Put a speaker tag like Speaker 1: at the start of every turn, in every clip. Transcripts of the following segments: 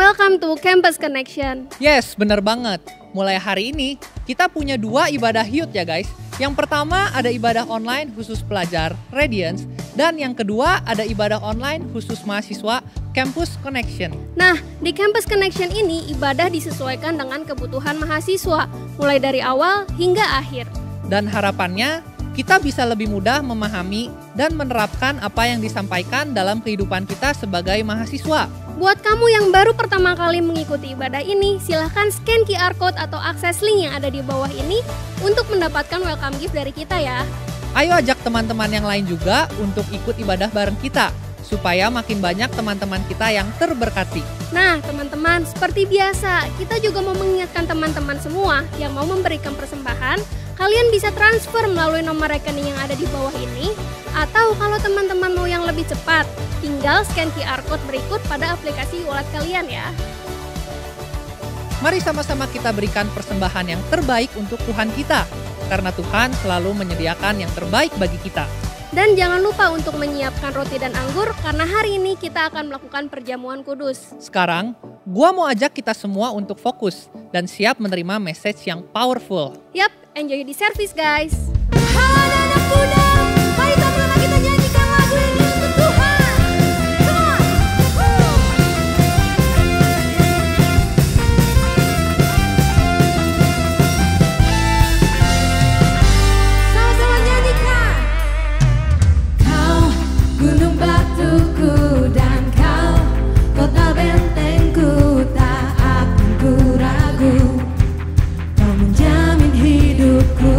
Speaker 1: Welcome to Campus Connection.
Speaker 2: Yes, bener banget. Mulai hari ini, kita punya 2 ibadah youth ya guys. Yang pertama ada ibadah online khusus pelajar Radiance. Dan yang kedua ada ibadah online khusus mahasiswa Campus Connection.
Speaker 1: Nah, di Campus Connection ini ibadah disesuaikan dengan kebutuhan mahasiswa, mulai dari awal hingga akhir.
Speaker 2: Dan harapannya, kita bisa lebih mudah memahami dan menerapkan apa yang disampaikan dalam kehidupan kita sebagai mahasiswa.
Speaker 1: Buat kamu yang baru pertama kali mengikuti ibadah ini, silahkan scan QR Code atau akses link yang ada di bawah ini untuk mendapatkan welcome gift dari kita ya.
Speaker 2: Ayo ajak teman-teman yang lain juga untuk ikut ibadah bareng kita, supaya makin banyak teman-teman kita yang terberkati.
Speaker 1: Nah teman-teman, seperti biasa, kita juga mau mengingatkan teman-teman semua yang mau memberikan persembahan, kalian bisa transfer melalui nomor rekening yang ada di bawah ini, atau kalau teman-teman mau yang lebih cepat, tinggal scan QR Code berikut pada aplikasi wallet kalian ya.
Speaker 2: Mari sama-sama kita berikan persembahan yang terbaik untuk Tuhan kita, karena Tuhan selalu menyediakan yang terbaik bagi kita.
Speaker 1: Dan jangan lupa untuk menyiapkan roti dan anggur, karena hari ini kita akan melakukan perjamuan kudus.
Speaker 2: Sekarang, gua mau ajak kita semua untuk fokus dan siap menerima message yang powerful.
Speaker 1: Yap, enjoy di service guys.
Speaker 3: Halo anak muda, mari sama-sama kita nyanyikan lagu ini untuk Tuhan. Come on. Sama-sama nyanyikan. Kau gunung batuku dan kau kota bentengku, tak akan ku ragu. Kau menjamin hidupku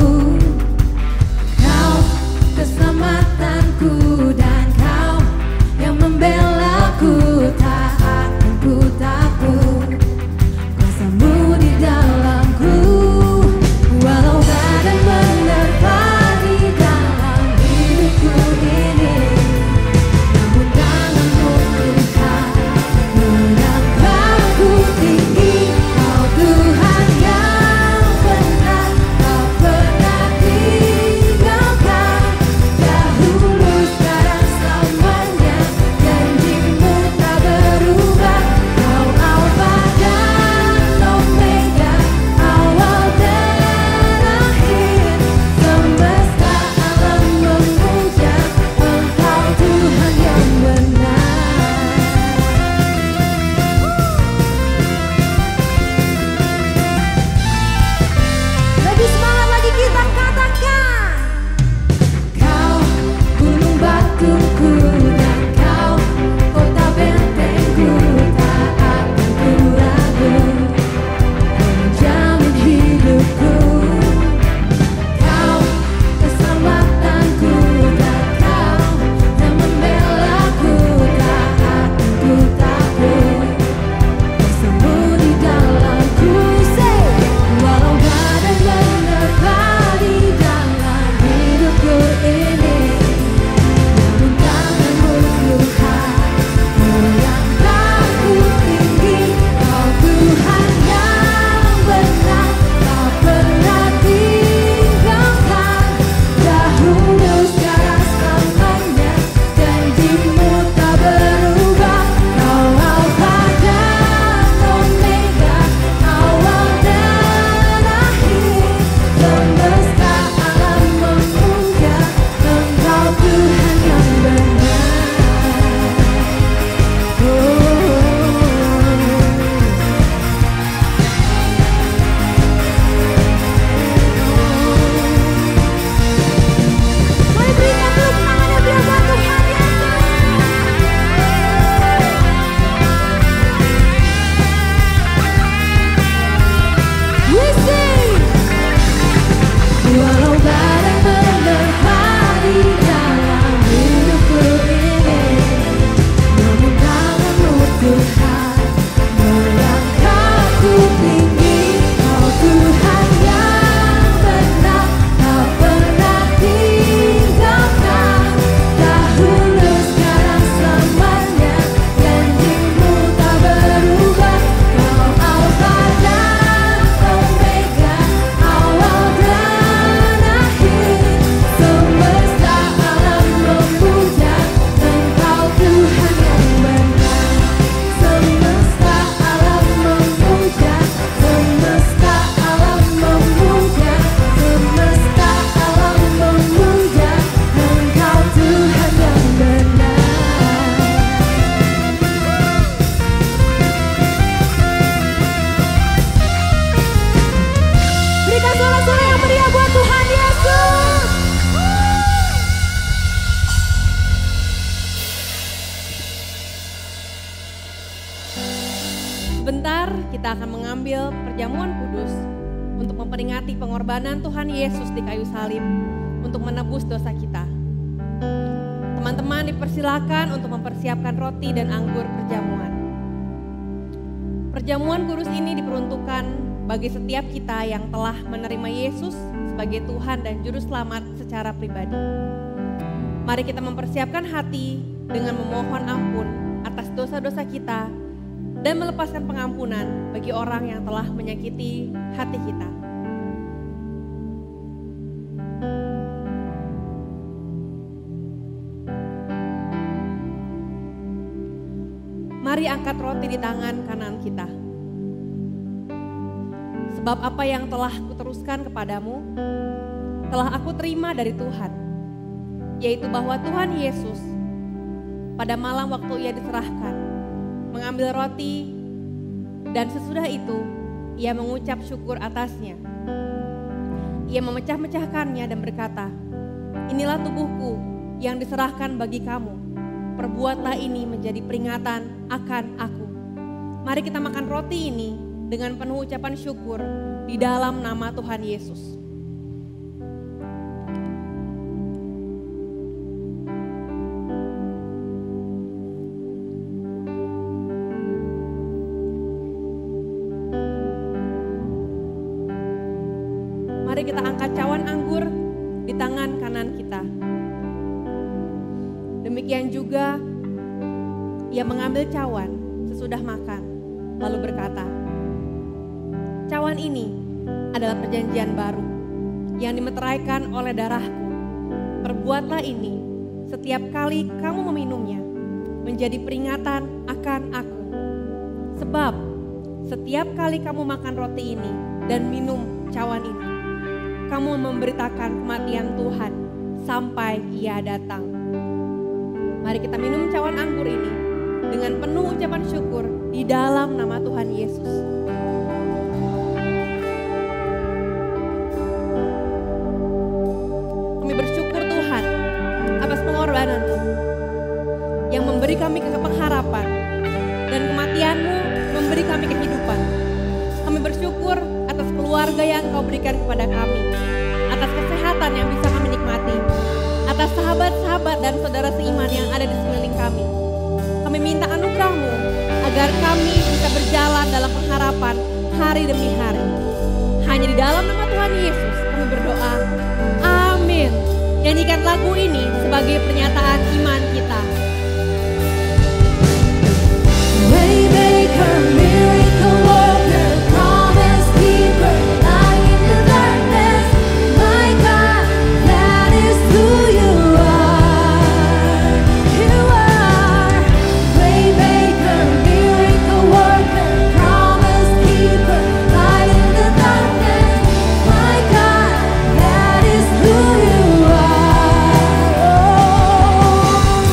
Speaker 4: Sebentar kita akan mengambil perjamuan kudus untuk memperingati pengorbanan Tuhan Yesus di kayu salib untuk menebus dosa kita. Teman-teman dipersilakan untuk mempersiapkan roti dan anggur perjamuan. Perjamuan kudus ini diperuntukkan bagi setiap kita yang telah menerima Yesus sebagai Tuhan dan Juru Selamat secara pribadi. Mari kita mempersiapkan hati dengan memohon ampun atas dosa-dosa kita dan melepaskan pengampunan bagi orang yang telah menyakiti hati kita. Mari angkat roti di tangan kanan kita. Sebab apa yang telah kuteruskan kepadamu, telah aku terima dari Tuhan, yaitu bahwa Tuhan Yesus pada malam waktu ia diserahkan, mengambil roti, dan sesudah itu ia mengucap syukur atasnya. Ia memecah-mecahkannya dan berkata, "Inilah tubuhku yang diserahkan bagi kamu. Perbuatlah ini menjadi peringatan akan aku." Mari kita makan roti ini dengan penuh ucapan syukur di dalam nama Tuhan Yesus. Mari kita angkat cawan anggur di tangan kanan kita. Demikian juga ia mengambil cawan sesudah makan, lalu berkata, "Cawan ini adalah perjanjian baru yang dimeteraikan oleh darahku. Perbuatlah ini setiap kali kamu meminumnya menjadi peringatan akan aku. Sebab setiap kali kamu makan roti ini dan minum cawan ini, kamu memberitakan kematian Tuhan sampai ia datang." Mari kita minum cawan anggur ini dengan penuh ucapan syukur di dalam nama Tuhan Yesus. Kami bersyukur Tuhan atas pengorbanan-Mu yang memberi kami pengharapan dan kematian-Mu memberi kami kehidupan. Kami bersyukur atas keluarga yang Kau berikan kepada kami, atas kesehatan yang bisa kami nikmati, atas sahabat-sahabat dan saudara seiman yang ada di sekeliling kami. Kami minta anugerah-Mu agar kami bisa berjalan dalam pengharapan hari demi hari. Hanya di dalam nama Tuhan Yesus kami berdoa. Amin. Nyanyikan lagu ini sebagai pernyataan iman kita.
Speaker 3: Waymaker, miracle worker, promise keeper, light in the darkness, my God, that is who you are. You are waymaker, miracle worker, promise keeper, light in the darkness, my God, that is who you are. Oh.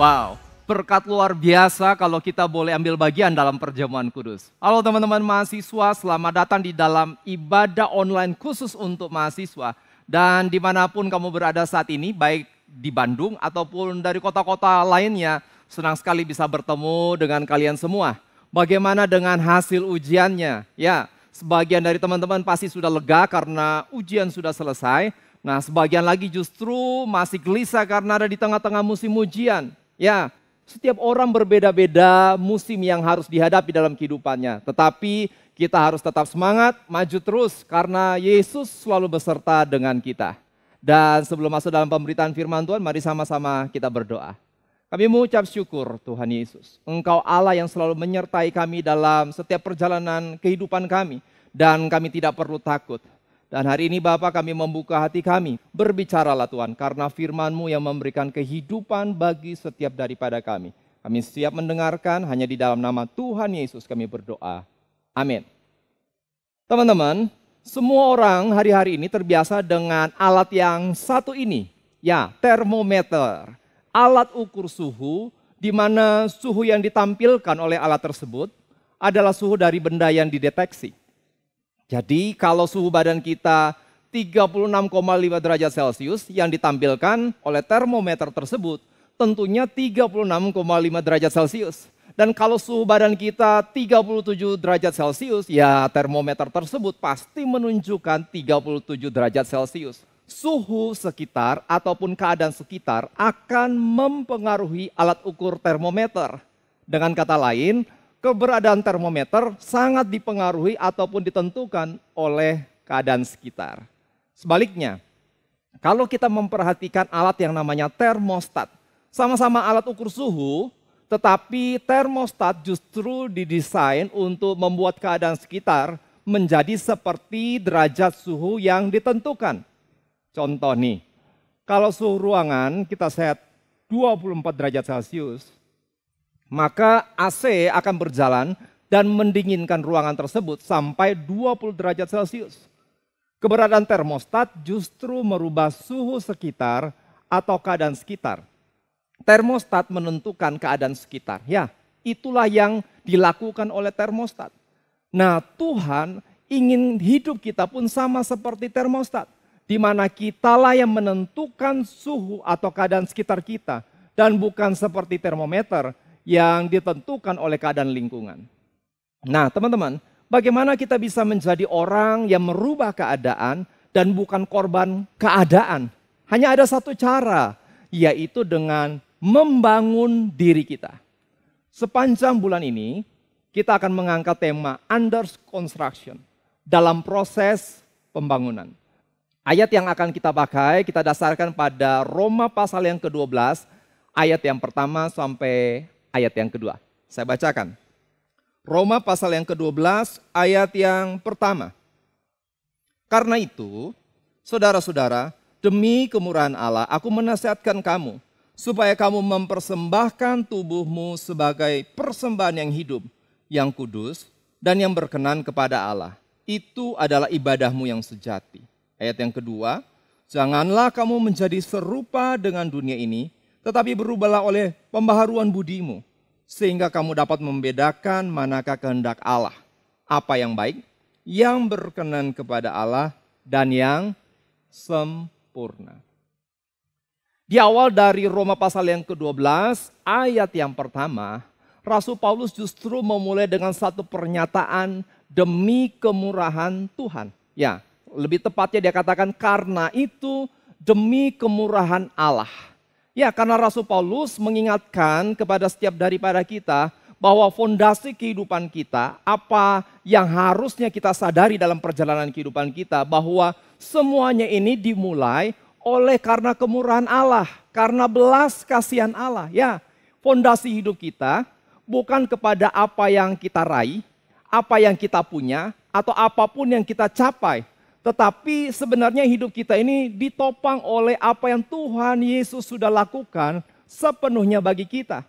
Speaker 5: Wow, berkat luar biasa kalau kita boleh ambil bagian dalam perjamuan kudus. Halo teman-teman mahasiswa, selamat datang di dalam ibadah online khusus untuk mahasiswa. Dan dimanapun kamu berada saat ini, baik di Bandung ataupun dari kota-kota lainnya, senang sekali bisa bertemu dengan kalian semua. Bagaimana dengan hasil ujiannya? Ya, sebagian dari teman-teman pasti sudah lega karena ujian sudah selesai. Nah, sebagian lagi justru masih gelisah karena ada di tengah-tengah musim ujian. Ya, setiap orang berbeda-beda musim yang harus dihadapi dalam kehidupannya. Tetapi kita harus tetap semangat, maju terus karena Yesus selalu beserta dengan kita. Dan sebelum masuk dalam pemberitaan firman Tuhan, mari sama-sama kita berdoa. Kami mengucap syukur Tuhan Yesus. Engkau Allah yang selalu menyertai kami dalam setiap perjalanan kehidupan kami. Dan kami tidak perlu takut. Dan hari ini Bapa kami membuka hati kami. Berbicaralah Tuhan karena firman-Mu yang memberikan kehidupan bagi setiap daripada kami. Kami siap mendengarkan hanya di dalam nama Tuhan Yesus kami berdoa. Amin. Teman-teman, semua orang hari-hari ini terbiasa dengan alat yang satu ini. Ya, termometer. Alat ukur suhu di mana suhu yang ditampilkan oleh alat tersebut adalah suhu dari benda yang dideteksi. Jadi kalau suhu badan kita 36,5 derajat Celcius yang ditampilkan oleh termometer tersebut tentunya 36,5 derajat Celcius. Dan kalau suhu badan kita 37 derajat Celcius, ya termometer tersebut pasti menunjukkan 37 derajat Celcius. Suhu sekitar ataupun keadaan sekitar akan mempengaruhi alat ukur termometer. Dengan kata lain, keberadaan termometer sangat dipengaruhi ataupun ditentukan oleh keadaan sekitar. Sebaliknya, kalau kita memperhatikan alat yang namanya termostat, sama-sama alat ukur suhu, tetapi termostat justru didesain untuk membuat keadaan sekitar menjadi seperti derajat suhu yang ditentukan. Contoh nih, kalau suhu ruangan kita set 24 derajat Celcius, maka AC akan berjalan dan mendinginkan ruangan tersebut sampai 20 derajat Celcius. Keberadaan termostat justru merubah suhu sekitar atau keadaan sekitar. Termostat menentukan keadaan sekitar. Ya, itulah yang dilakukan oleh termostat. Nah, Tuhan ingin hidup kita pun sama seperti termostat. Di mana kitalah yang menentukan suhu atau keadaan sekitar kita. Dan bukan seperti termometer yang ditentukan oleh keadaan lingkungan. Nah teman-teman, bagaimana kita bisa menjadi orang yang merubah keadaan dan bukan korban keadaan? Hanya ada satu cara, yaitu dengan membangun diri kita. Sepanjang bulan ini, kita akan mengangkat tema under construction, dalam proses pembangunan. Ayat yang akan kita pakai, kita dasarkan pada Roma pasal yang ke-12, ayat yang pertama sampai ayat yang kedua. Saya bacakan. Roma pasal yang ke-12 ayat yang pertama. Karena itu, saudara-saudara, demi kemurahan Allah, aku menasihatkan kamu, supaya kamu mempersembahkan tubuhmu sebagai persembahan yang hidup, yang kudus, dan yang berkenan kepada Allah. Itu adalah ibadahmu yang sejati. Ayat yang kedua, janganlah kamu menjadi serupa dengan dunia ini, tetapi berubahlah oleh pembaharuan budimu, sehingga kamu dapat membedakan manakah kehendak Allah, apa yang baik, yang berkenan kepada Allah, dan yang sempurna. Di awal dari Roma pasal yang ke-12, ayat yang pertama, Rasul Paulus justru memulai dengan satu pernyataan demi kemurahan Tuhan. Ya, lebih tepatnya dia katakan karena itu demi kemurahan Allah. Ya, karena Rasul Paulus mengingatkan kepada setiap daripada kita bahwa fondasi kehidupan kita, apa yang harusnya kita sadari dalam perjalanan kehidupan kita, bahwa semuanya ini dimulai oleh karena kemurahan Allah, karena belas kasihan Allah. Ya, fondasi hidup kita bukan kepada apa yang kita raih, apa yang kita punya, atau apapun yang kita capai. Tetapi sebenarnya hidup kita ini ditopang oleh apa yang Tuhan Yesus sudah lakukan sepenuhnya bagi kita.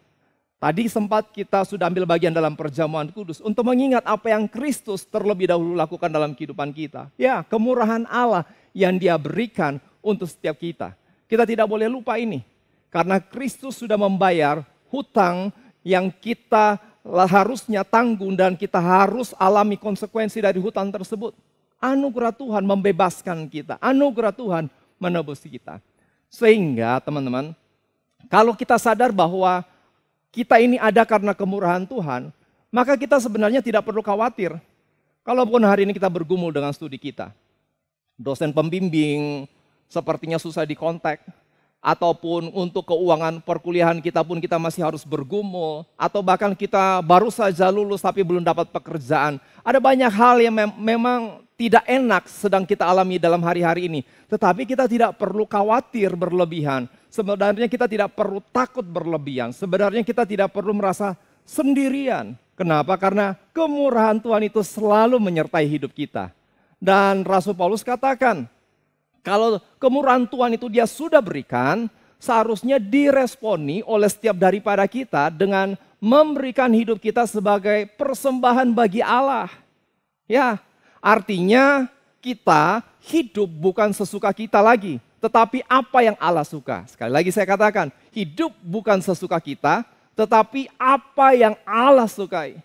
Speaker 5: Tadi sempat kita sudah ambil bagian dalam perjamuan kudus untuk mengingat apa yang Kristus terlebih dahulu lakukan dalam kehidupan kita. Ya, kemurahan Allah yang Dia berikan untuk setiap kita. Kita tidak boleh lupa ini. Karena Kristus sudah membayar hutang yang kita harusnya tanggung dan kita harus alami konsekuensi dari hutang tersebut. Anugerah Tuhan membebaskan kita, anugerah Tuhan menebus kita. Sehingga teman-teman, kalau kita sadar bahwa kita ini ada karena kemurahan Tuhan, maka kita sebenarnya tidak perlu khawatir. Kalaupun hari ini kita bergumul dengan studi kita, dosen pembimbing sepertinya susah dikontak, ataupun untuk keuangan perkuliahan kita pun kita masih harus bergumul, atau bahkan kita baru saja lulus tapi belum dapat pekerjaan. Ada banyak hal yang memang tidak enak sedang kita alami dalam hari-hari ini. Tetapi kita tidak perlu khawatir berlebihan. Sebenarnya kita tidak perlu takut berlebihan. Sebenarnya kita tidak perlu merasa sendirian. Kenapa? Karena kemurahan Tuhan itu selalu menyertai hidup kita. Dan Rasul Paulus katakan, kalau kemurahan Tuhan itu dia sudah berikan, seharusnya diresponi oleh setiap daripada kita dengan memberikan hidup kita sebagai persembahan bagi Allah. Ya, artinya kita hidup bukan sesuka kita lagi, tetapi apa yang Allah suka. Sekali lagi saya katakan, hidup bukan sesuka kita, tetapi apa yang Allah sukai.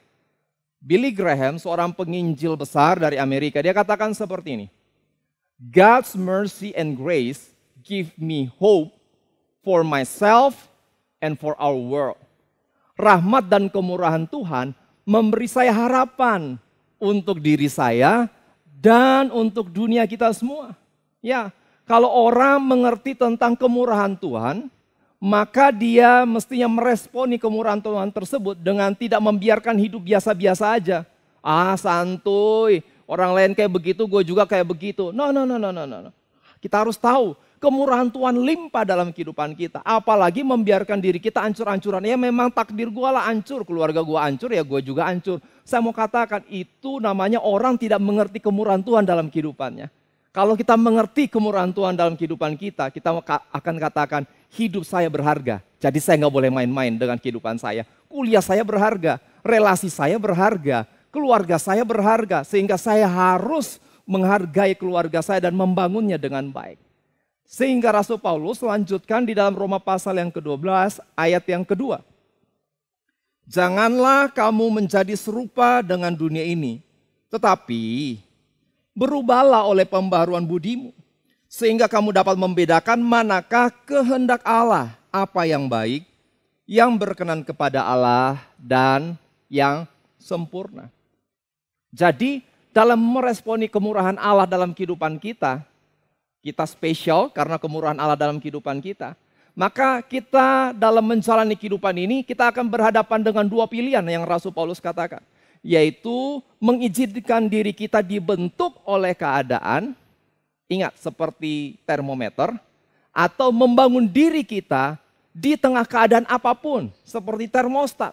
Speaker 5: Billy Graham, seorang penginjil besar dari Amerika, dia katakan seperti ini. God's mercy and grace give me hope for myself and for our world. Rahmat dan kemurahan Tuhan memberi saya harapan untuk diri saya dan untuk dunia kita semua. Ya, kalau orang mengerti tentang kemurahan Tuhan, maka dia mestinya meresponi kemurahan Tuhan tersebut dengan tidak membiarkan hidup biasa-biasa aja. Ah, santuy. Orang lain kayak begitu, gue juga kayak begitu. No. Kita harus tahu, kemurahan Tuhan limpah dalam kehidupan kita. Apalagi membiarkan diri kita hancur-hancuran. Ya memang takdir gue lah hancur, keluarga gue hancur, ya gue juga hancur. Saya mau katakan, itu namanya orang tidak mengerti kemurahan Tuhan dalam kehidupannya. Kalau kita mengerti kemurahan Tuhan dalam kehidupan kita akan katakan, hidup saya berharga. Jadi saya nggak boleh main-main dengan kehidupan saya. Kuliah saya berharga, relasi saya berharga. Keluarga saya berharga, sehingga saya harus menghargai keluarga saya dan membangunnya dengan baik. Sehingga Rasul Paulus lanjutkan di dalam Roma pasal yang ke-12 ayat yang kedua. Janganlah kamu menjadi serupa dengan dunia ini, tetapi berubahlah oleh pembaharuan budimu, sehingga kamu dapat membedakan manakah kehendak Allah, apa yang baik, yang berkenan kepada Allah, dan yang sempurna. Jadi dalam meresponi kemurahan Allah dalam kehidupan kita, kita spesial karena kemurahan Allah dalam kehidupan kita. Maka kita dalam menjalani kehidupan ini, kita akan berhadapan dengan dua pilihan yang Rasul Paulus katakan. Yaitu mengizinkan diri kita dibentuk oleh keadaan, ingat seperti termometer, atau membangun diri kita di tengah keadaan apapun, seperti termostat.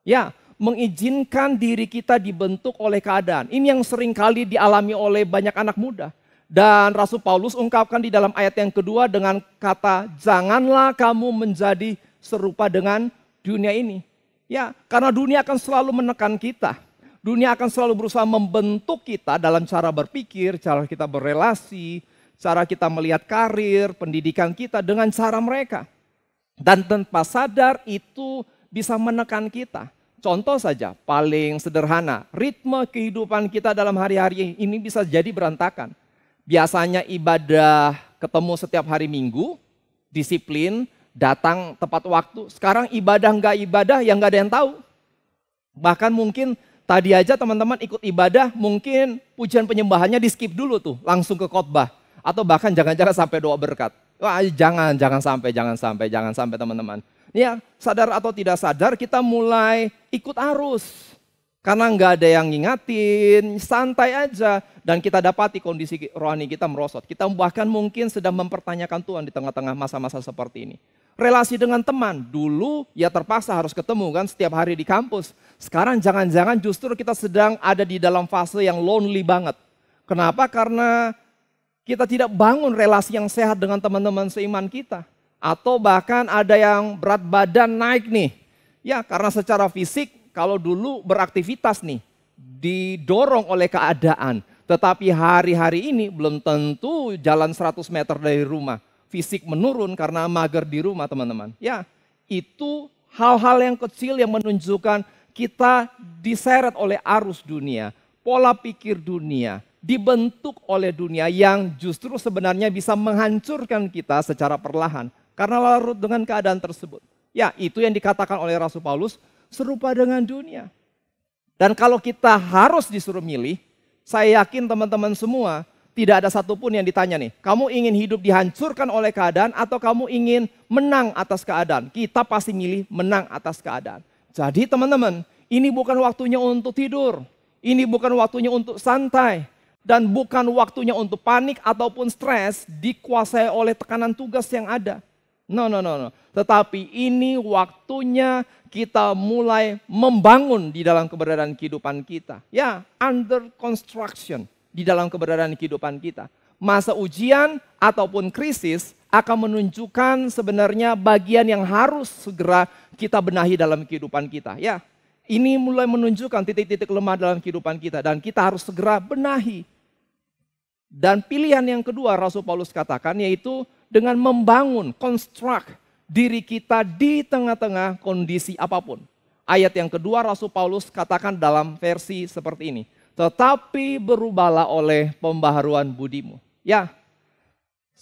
Speaker 5: Ya, mengizinkan diri kita dibentuk oleh keadaan. Ini yang sering kali dialami oleh banyak anak muda. Dan Rasul Paulus ungkapkan di dalam ayat yang kedua dengan kata, janganlah kamu menjadi serupa dengan dunia ini. Ya, karena dunia akan selalu menekan kita. Dunia akan selalu berusaha membentuk kita dalam cara berpikir, cara kita berelasi, cara kita melihat karir, pendidikan kita dengan cara mereka. Dan tanpa sadar itu bisa menekan kita. Contoh saja, paling sederhana, ritme kehidupan kita dalam hari-hari ini bisa jadi berantakan. Biasanya ibadah ketemu setiap hari Minggu, disiplin, datang tepat waktu. Sekarang ibadah nggak ibadah yang nggak ada yang tahu. Bahkan mungkin tadi aja teman-teman ikut ibadah, mungkin pujian penyembahannya di skip dulu tuh, langsung ke khotbah. Atau bahkan jangan-jangan sampai doa berkat. Wah, jangan sampai teman-teman. Ya, sadar atau tidak sadar kita mulai ikut arus. Karena nggak ada yang ngingatin, santai aja. Dan kita dapati kondisi rohani kita merosot. Kita bahkan mungkin sedang mempertanyakan Tuhan di tengah-tengah masa-masa seperti ini. Relasi dengan teman, dulu ya terpaksa harus ketemu kan setiap hari di kampus. Sekarang jangan-jangan justru kita sedang ada di dalam fase yang lonely banget. Kenapa? Karena kita tidak bangun relasi yang sehat dengan teman-teman seiman kita. Atau bahkan ada yang berat badan naik nih. Ya karena secara fisik kalau dulu beraktivitas nih didorong oleh keadaan. Tetapi hari-hari ini belum tentu jalan 100 meter dari rumah. fisik menurun karena mager di rumah teman-teman. Ya, itu hal-hal yang kecil yang menunjukkan kita diseret oleh arus dunia, pola pikir dunia, dibentuk oleh dunia yang justru sebenarnya bisa menghancurkan kita secara perlahan karena larut dengan keadaan tersebut. Ya, itu yang dikatakan oleh Rasul Paulus, serupa dengan dunia. Dan kalau kita harus disuruh milih, saya yakin teman-teman semua tidak ada satupun yang ditanya nih, kamu ingin hidup dihancurkan oleh keadaan atau kamu ingin menang atas keadaan? Kita pasti milih menang atas keadaan. Jadi teman-teman, ini bukan waktunya untuk tidur. Ini bukan waktunya untuk santai. Dan bukan waktunya untuk panik ataupun stres dikuasai oleh tekanan tugas yang ada. No. Tetapi ini waktunya kita mulai membangun di dalam keberadaan kehidupan kita. Ya, under construction di dalam keberadaan kehidupan kita. Masa ujian ataupun krisis akan menunjukkan sebenarnya bagian yang harus segera kita benahi dalam kehidupan kita. Ya, ini mulai menunjukkan titik-titik lemah dalam kehidupan kita dan kita harus segera benahi. Dan pilihan yang kedua Rasul Paulus katakan yaitu dengan membangun, construct diri kita di tengah-tengah kondisi apapun. Ayat yang kedua Rasul Paulus katakan dalam versi seperti ini. Tetapi berubahlah oleh pembaharuan budimu. Ya,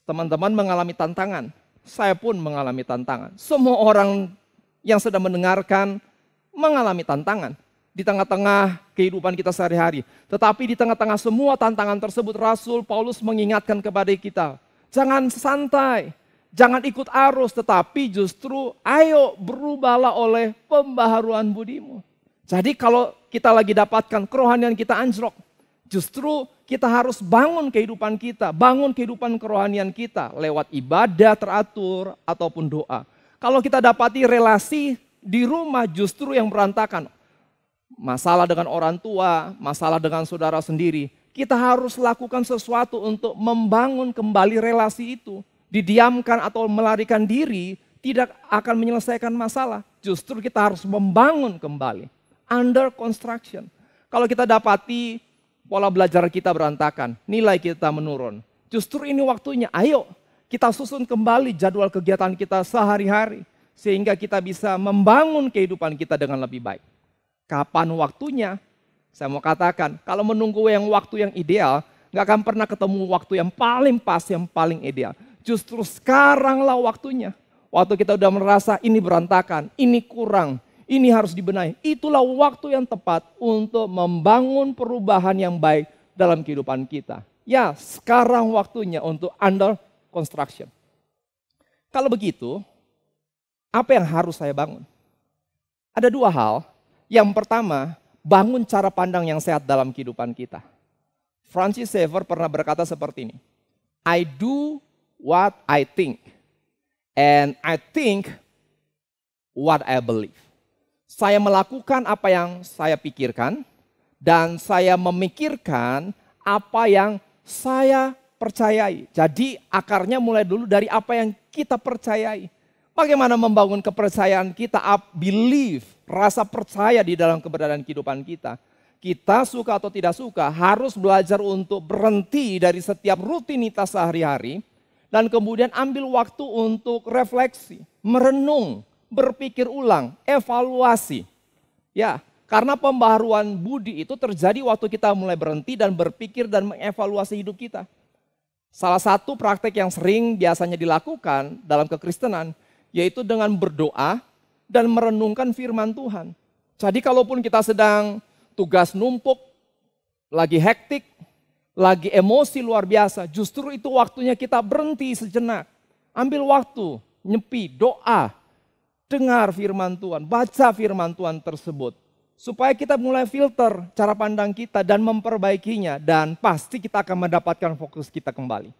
Speaker 5: teman-teman mengalami tantangan. Saya pun mengalami tantangan. Semua orang yang sedang mendengarkan mengalami tantangan di tengah-tengah kehidupan kita sehari-hari. Tetapi di tengah-tengah semua tantangan tersebut Rasul Paulus mengingatkan kepada kita. Jangan santai, jangan ikut arus, tetapi justru ayo berubahlah oleh pembaharuan budimu. Jadi kalau kita lagi dapatkan kerohanian kita anjlok, justru kita harus bangun kehidupan kita, bangun kehidupan kerohanian kita lewat ibadah teratur ataupun doa. Kalau kita dapati relasi di rumah justru yang berantakan, masalah dengan orang tua, masalah dengan saudara sendiri, kita harus lakukan sesuatu untuk membangun kembali relasi itu. Didiamkan atau melarikan diri tidak akan menyelesaikan masalah. Justru kita harus membangun kembali. Under construction. Kalau kita dapati pola belajar kita berantakan, nilai kita menurun. Justru ini waktunya, ayo kita susun kembali jadwal kegiatan kita sehari-hari. Sehingga kita bisa membangun kehidupan kita dengan lebih baik. Kapan waktunya? Saya mau katakan, kalau menunggu waktu yang ideal, nggak akan pernah ketemu waktu yang paling pas, yang paling ideal. Justru sekaranglah waktunya. Waktu kita udah merasa ini berantakan, ini kurang, ini harus dibenahi. Itulah waktu yang tepat untuk membangun perubahan yang baik dalam kehidupan kita. Ya, sekarang waktunya untuk under construction. Kalau begitu, apa yang harus saya bangun? Ada dua hal. Yang pertama, bangun cara pandang yang sehat dalam kehidupan kita. Francis Schaeffer pernah berkata seperti ini. I do what I think. And I think what I believe. Saya melakukan apa yang saya pikirkan. Dan saya memikirkan apa yang saya percayai. Jadi akarnya mulai dulu dari apa yang kita percayai. Bagaimana membangun kepercayaan kita, belief, rasa percaya di dalam keberadaan kehidupan kita. Kita suka atau tidak suka harus belajar untuk berhenti dari setiap rutinitas sehari-hari. Dan kemudian ambil waktu untuk refleksi, merenung, berpikir ulang, evaluasi. Ya, karena pembaharuan budi itu terjadi waktu kita mulai berhenti dan berpikir dan mengevaluasi hidup kita. Salah satu praktek yang sering biasanya dilakukan dalam kekristenan, yaitu dengan berdoa dan merenungkan firman Tuhan. Jadi kalaupun kita sedang tugas numpuk, lagi hektik, lagi emosi luar biasa, justru itu waktunya kita berhenti sejenak. Ambil waktu, nyepi, doa, dengar firman Tuhan, baca firman Tuhan tersebut. Supaya kita mulai filter cara pandang kita dan memperbaikinya. Dan pasti kita akan mendapatkan fokus kita kembali.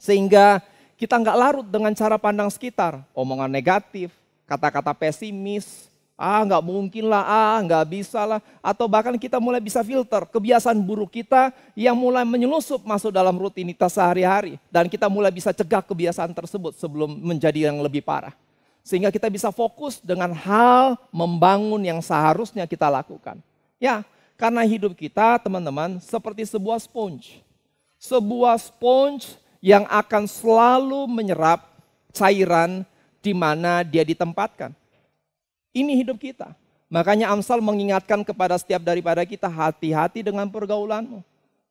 Speaker 5: Sehingga kita nggak larut dengan cara pandang sekitar, omongan negatif, kata-kata pesimis, nggak mungkin lah, nggak bisa lah. Atau bahkan kita mulai bisa filter kebiasaan buruk kita yang mulai menyelusup masuk dalam rutinitas sehari-hari. Dan kita mulai bisa cegah kebiasaan tersebut sebelum menjadi yang lebih parah. Sehingga kita bisa fokus dengan hal membangun yang seharusnya kita lakukan. Ya, karena hidup kita teman-teman seperti sebuah sponge. Sebuah sponge yang akan selalu menyerap cairan di mana dia ditempatkan. Ini hidup kita. Makanya Amsal mengingatkan kepada setiap daripada kita, hati-hati dengan pergaulanmu.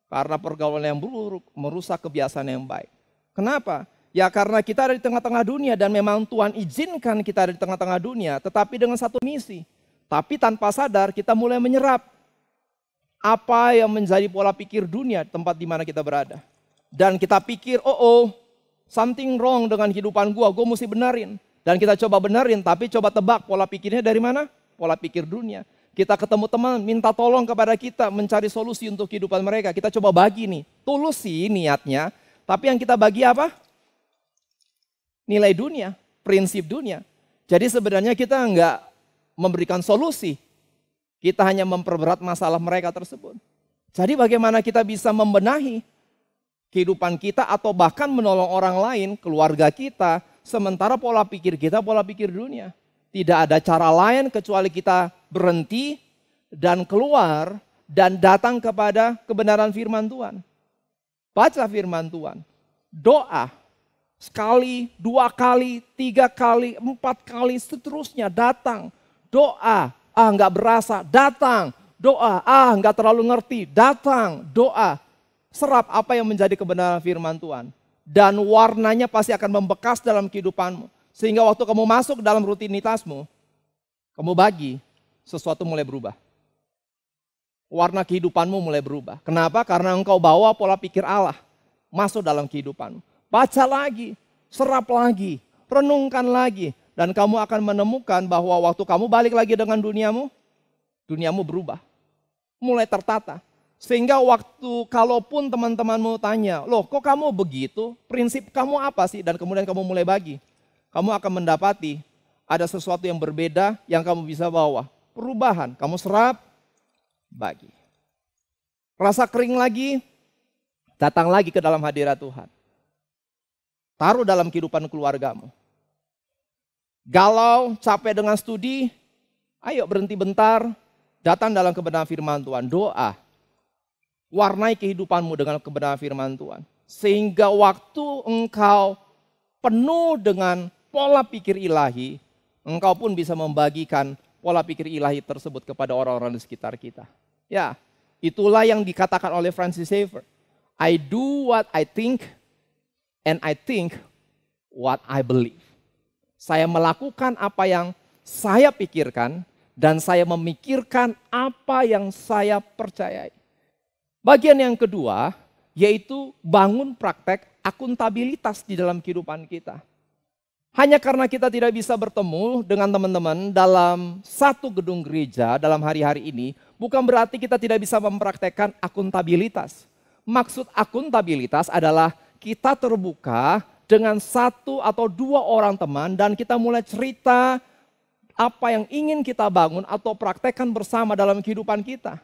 Speaker 5: Karena pergaulan yang buruk merusak kebiasaan yang baik. Kenapa? Ya karena kita ada di tengah-tengah dunia dan memang Tuhan izinkan kita ada di tengah-tengah dunia, tetapi dengan satu misi. Tapi tanpa sadar kita mulai menyerap apa yang menjadi pola pikir dunia tempat di mana kita berada. Dan kita pikir, something wrong dengan kehidupan gue mesti benerin. Dan kita coba benerin, tapi coba tebak pola pikirnya dari mana? Pola pikir dunia. Kita ketemu teman, minta tolong kepada kita mencari solusi untuk kehidupan mereka. Kita coba bagi nih, tulus sih niatnya. Tapi yang kita bagi apa? Nilai dunia, prinsip dunia. Jadi sebenarnya kita enggak memberikan solusi. Kita hanya memperberat masalah mereka tersebut. Jadi bagaimana kita bisa membenahi kehidupan kita atau bahkan menolong orang lain, keluarga kita, sementara pola pikir kita pola pikir dunia. Tidak ada cara lain kecuali kita berhenti dan keluar dan datang kepada kebenaran firman Tuhan. Baca firman Tuhan, doa sekali, 2 kali, 3 kali, 4 kali, seterusnya datang. Doa, nggak berasa, datang. Doa, nggak terlalu ngerti, datang. Doa, serap apa yang menjadi kebenaran firman Tuhan. Dan warnanya pasti akan membekas dalam kehidupanmu. Sehingga waktu kamu masuk dalam rutinitasmu, kamu bagi, sesuatu mulai berubah. Warna kehidupanmu mulai berubah. Kenapa? Karena engkau bawa pola pikir Allah masuk dalam kehidupanmu. Baca lagi, serap lagi, renungkan lagi. Dan kamu akan menemukan bahwa waktu kamu balik lagi dengan duniamu berubah. Mulai tertata. Sehingga waktu kalaupun teman-temanmu tanya, loh kok kamu begitu? Prinsip kamu apa sih? Dan kemudian kamu mulai bagi. Kamu akan mendapati ada sesuatu yang berbeda yang kamu bisa bawa. Perubahan, kamu serap, bagi. Rasa kering lagi, datang lagi ke dalam hadirat Tuhan. Taruh dalam kehidupan keluargamu. Galau, capek dengan studi, ayo berhenti bentar, datang dalam kebenaran firman Tuhan, doa. Warnai kehidupanmu dengan kebenaran firman Tuhan. Sehingga waktu engkau penuh dengan pola pikir ilahi, engkau pun bisa membagikan pola pikir ilahi tersebut kepada orang-orang di sekitar kita. Ya, itulah yang dikatakan oleh Francis Schaeffer. I do what I think and I think what I believe. Saya melakukan apa yang saya pikirkan dan saya memikirkan apa yang saya percayai. Bagian yang kedua yaitu bangun praktek akuntabilitas di dalam kehidupan kita. Hanya karena kita tidak bisa bertemu dengan teman-teman dalam satu gedung gereja dalam hari-hari ini, bukan berarti kita tidak bisa mempraktekkan akuntabilitas. Maksud akuntabilitas adalah kita terbuka dengan 1 atau 2 orang teman dan kita mulai cerita apa yang ingin kita bangun atau praktekkan bersama dalam kehidupan kita.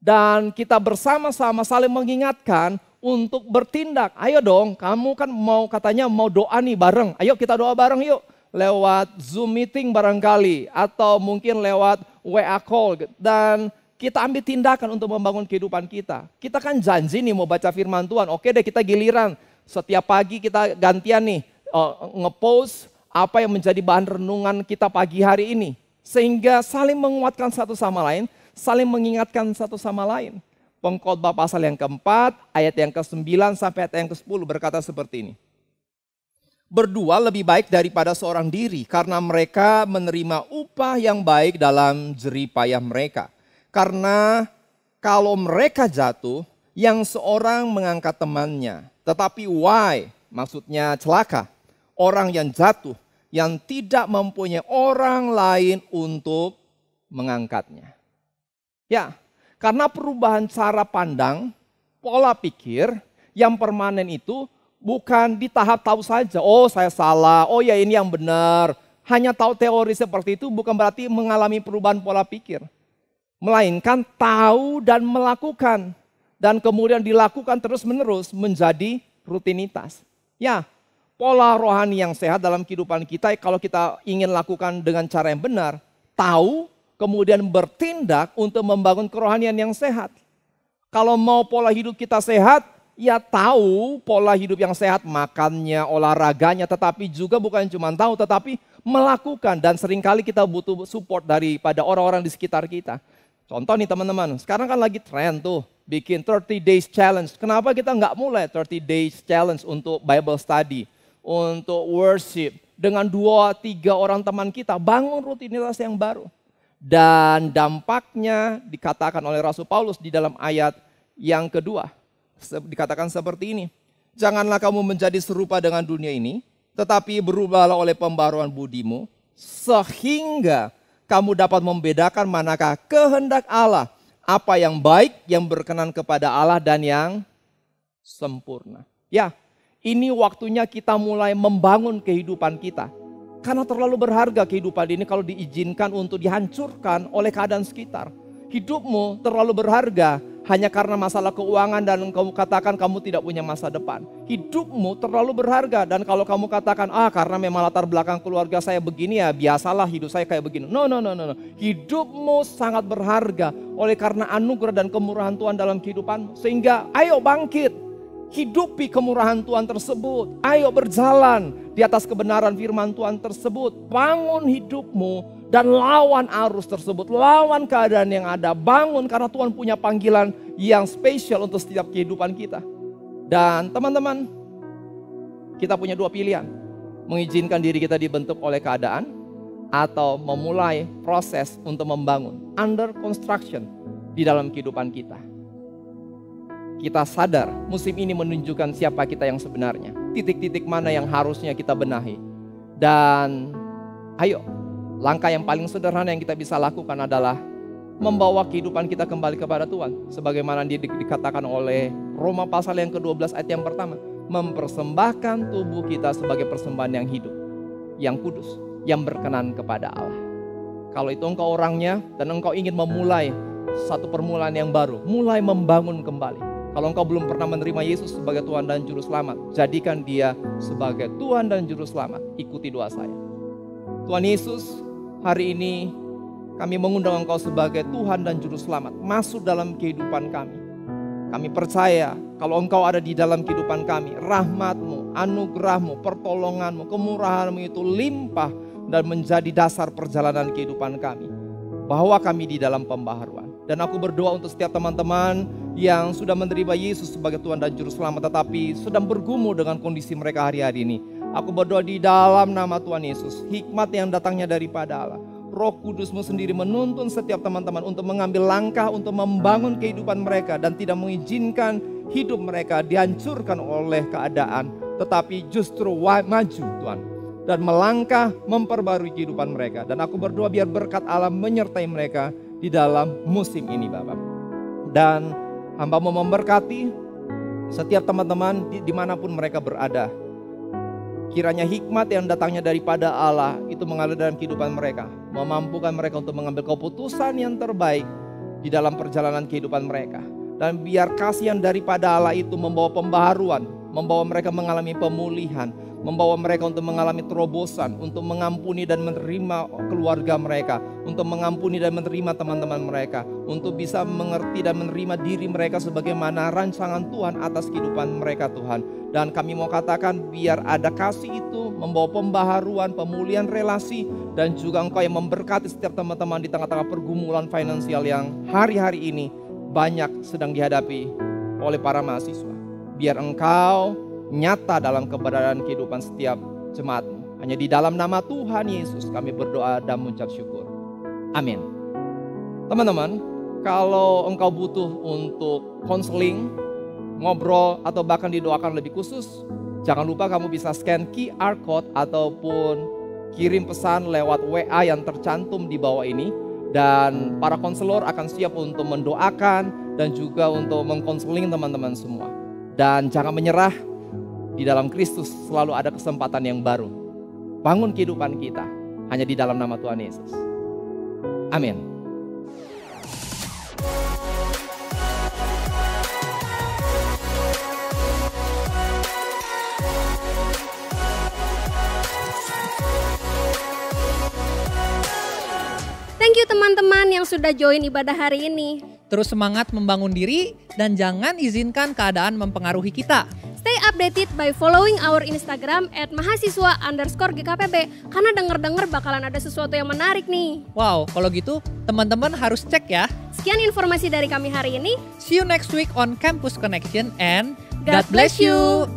Speaker 5: Dan kita bersama-sama saling mengingatkan untuk bertindak. Ayo dong, kamu kan katanya mau doa nih bareng. Ayo kita doa bareng yuk. Lewat Zoom meeting barangkali. Atau mungkin lewat WA call. Dan kita ambil tindakan untuk membangun kehidupan kita. Kita kan janji nih mau baca firman Tuhan. Oke deh kita giliran. Setiap pagi kita gantian nih nge-post apa yang menjadi bahan renungan kita pagi hari ini. Sehingga saling menguatkan satu sama lain. Saling mengingatkan satu sama lain. Pengkhotbah pasal yang keempat, ayat yang ke-9 sampai ayat yang ke-10 berkata seperti ini. Berdua lebih baik daripada seorang diri karena mereka menerima upah yang baik dalam jerih payah mereka. Karena kalau mereka jatuh, yang seorang mengangkat temannya. Tetapi why, maksudnya celaka, orang yang jatuh, yang tidak mempunyai orang lain untuk mengangkatnya. Ya, karena perubahan cara pandang, pola pikir yang permanen itu bukan di tahap tahu saja, oh saya salah, oh ya ini yang benar. Hanya tahu teori seperti itu bukan berarti mengalami perubahan pola pikir. Melainkan tahu dan melakukan. Dan kemudian dilakukan terus-menerus menjadi rutinitas. Ya, pola rohani yang sehat dalam kehidupan kita kalau kita ingin lakukan dengan cara yang benar, tahu, kemudian bertindak untuk membangun kerohanian yang sehat. Kalau mau pola hidup kita sehat, Ya tahu pola hidup yang sehat, makannya, olahraganya, tetapi juga bukan cuma tahu, tetapi melakukan. Dan seringkali kita butuh support daripada orang-orang di sekitar kita. Contoh nih teman-teman, sekarang kan lagi tren tuh, bikin 30 days challenge. Kenapa kita nggak mulai 30 days challenge untuk Bible study, untuk worship. Dengan 2-3 orang teman kita, bangun rutinitas yang baru. Dan dampaknya dikatakan oleh Rasul Paulus di dalam ayat yang kedua. Dikatakan seperti ini, janganlah kamu menjadi serupa dengan dunia ini, tetapi berubahlah oleh pembaruan budimu, sehingga kamu dapat membedakan manakah kehendak Allah, apa yang baik, yang berkenan kepada Allah, dan yang sempurna. Ya, ini waktunya kita mulai membangun kehidupan kita. Karena terlalu berharga kehidupan ini kalau diizinkan untuk dihancurkan oleh keadaan sekitar. Hidupmu terlalu berharga hanya karena masalah keuangan dan kamu katakan kamu tidak punya masa depan. Hidupmu terlalu berharga dan kalau kamu katakan karena memang latar belakang keluarga saya begini ya biasalah hidup saya kayak begini. No. Hidupmu sangat berharga oleh karena anugerah dan kemurahan Tuhan dalam kehidupanmu. Sehingga ayo bangkit, hidupi kemurahan Tuhan tersebut. Ayo berjalan di atas kebenaran firman Tuhan tersebut. Bangun hidupmu dan lawan arus tersebut, lawan keadaan yang ada. Bangun karena Tuhan punya panggilan yang spesial untuk setiap kehidupan kita. Dan teman-teman, kita punya 2 pilihan. Mengizinkan diri kita dibentuk oleh keadaan atau memulai proses untuk membangun. Under construction di dalam kehidupan kita. Kita sadar musim ini menunjukkan siapa kita yang sebenarnya. Titik-titik mana yang harusnya kita benahi. Dan ayo, langkah yang paling sederhana yang kita bisa lakukan adalah membawa kehidupan kita kembali kepada Tuhan. Sebagaimana dikatakan oleh Roma pasal yang ke-12 ayat yang pertama. Mempersembahkan tubuh kita sebagai persembahan yang hidup, yang kudus, yang berkenan kepada Allah. Kalau itu engkau orangnya dan engkau ingin memulai satu permulaan yang baru, mulai membangun kembali. Kalau engkau belum pernah menerima Yesus sebagai Tuhan dan Juru Selamat, jadikan Dia sebagai Tuhan dan Juru Selamat. Ikuti doa saya. Tuhan Yesus, hari ini kami mengundang Engkau sebagai Tuhan dan Juru Selamat. Masuk dalam kehidupan kami. Kami percaya kalau Engkau ada di dalam kehidupan kami, rahmat-Mu, anugerah-Mu, pertolongan-Mu, kemurahan-Mu itu limpah dan menjadi dasar perjalanan kehidupan kami. Bahwa kami di dalam pembaharuan. Dan aku berdoa untuk setiap teman-teman yang sudah menerima Yesus sebagai Tuhan dan Juru Selamat, tetapi sedang bergumul dengan kondisi mereka hari-hari ini. Aku berdoa di dalam nama Tuhan Yesus, hikmat yang datangnya daripada Allah, Roh Kudus-Mu sendiri menuntun setiap teman-teman untuk mengambil langkah untuk membangun kehidupan mereka dan tidak mengizinkan hidup mereka dihancurkan oleh keadaan, tetapi justru maju Tuhan dan melangkah memperbarui kehidupan mereka. Dan aku berdoa biar berkat Allah menyertai mereka di dalam musim ini Bapak. Dan hamba mau memberkati setiap teman-teman dimanapun mereka berada. Kiranya hikmat yang datangnya daripada Allah itu mengalir dalam kehidupan mereka. Memampukan mereka untuk mengambil keputusan yang terbaik di dalam perjalanan kehidupan mereka. Dan biar kasih yang daripada Allah itu membawa pembaharuan, membawa mereka mengalami pemulihan, membawa mereka untuk mengalami terobosan, untuk mengampuni dan menerima keluarga mereka, untuk mengampuni dan menerima teman-teman mereka, untuk bisa mengerti dan menerima diri mereka sebagaimana rancangan Tuhan atas kehidupan mereka Tuhan. Dan kami mau katakan biar ada kasih itu membawa pembaharuan, pemulihan relasi, dan juga Engkau yang memberkati setiap teman-teman di tengah-tengah pergumulan finansial yang hari-hari ini banyak sedang dihadapi oleh para mahasiswa. Biar Engkau nyata dalam keberadaan kehidupan setiap jemaat-Mu. Hanya di dalam nama Tuhan Yesus kami berdoa dan mengucap syukur. Amin. Teman-teman, kalau engkau butuh untuk konseling, ngobrol, atau bahkan didoakan lebih khusus, jangan lupa kamu bisa scan QR code ataupun kirim pesan lewat WA yang tercantum di bawah ini. Dan para konselor akan siap untuk mendoakan dan juga untuk mengkonseling teman-teman semua. Dan jangan menyerah. Di dalam Kristus selalu ada kesempatan yang baru. Bangun kehidupan kita hanya di dalam nama Tuhan Yesus. Amin.
Speaker 1: Thank you teman-teman yang sudah join ibadah hari ini.
Speaker 2: Terus semangat membangun diri dan jangan izinkan keadaan mempengaruhi kita.
Speaker 1: Stay updated by following our Instagram @mahasiswa_GKPB karena denger-denger bakalan ada sesuatu yang menarik nih.
Speaker 2: Wow, kalau gitu teman-teman harus cek ya.
Speaker 1: Sekian informasi dari kami hari ini.
Speaker 2: See you next week on Campus Connection and
Speaker 1: God bless you.